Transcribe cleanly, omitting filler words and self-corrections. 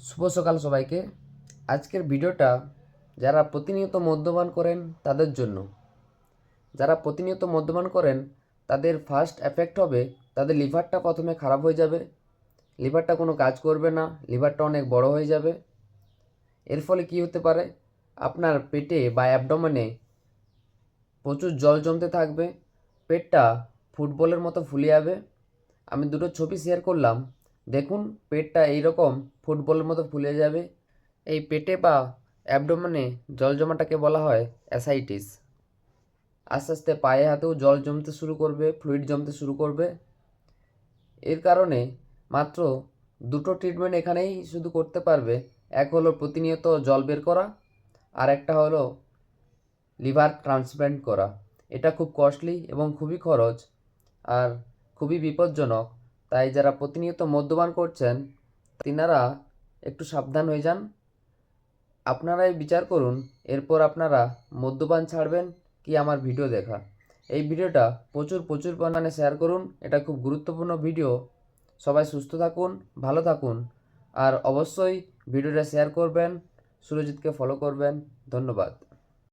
শুভ সকাল সবাইকে। আজকের ভিডিওটা যারা প্রতিনিয়ত মদ্যপান করেন তাদের জন্য। যারা প্রতিনিয়ত মদ্যপান করেন তাদের ফার্স্ট এফেক্ট হবে তাদের লিভারটা প্রথমে খারাপ হয়ে যাবে, লিভারটা কোনো কাজ করবে না, লিভারটা অনেক বড় হয়ে যাবে। এর ফলে কি হতে পারে, আপনার পেটে বা অ্যাবডোমেনে প্রচুর জল জমতে থাকবে, পেটটা ফুটবলের মতো ফুলে যাবে। আমি দুটো ছবি শেয়ার করলাম, দেখুন পেটটা এইরকম ফুটবলের মতো ফুলে যাবে। এই পেটে বা অ্যাবডোমেনে জল জমাটাকে বলা হয় অ্যাসাইটিস। আস্তে আস্তে পায়ে হাতেও জল জমতে শুরু করবে, ফ্লুইড জমতে শুরু করবে। এর কারণে মাত্র দুটো ট্রিটমেন্ট এখানেই শুধু করতে পারবে। এক হলো প্রতিনিয়ত জল বের করা, আর একটা হলো লিভার ট্রান্সপ্ল্যান্ট করা। এটা খুব কস্টলি এবং খুবই খরচ আর খুবই বিপজ্জনক। তাই যারা প্রতিনিয়ত মদ্যপান করছেন তিনারা একটু সাবধান হয়ে যান। আপনারাই বিচার করুন এরপর আপনারা মদ্যপান ছাড়বেন কি আমার ভিডিও দেখা। এই ভিডিওটা প্রচুর প্রচুর পরিমাণে শেয়ার করুন, এটা খুব গুরুত্বপূর্ণ ভিডিও। সবাই সুস্থ থাকুন, ভালো থাকুন, আর অবশ্যই ভিডিওটা শেয়ার করবেন, সুরজিৎকে ফলো করবেন। ধন্যবাদ।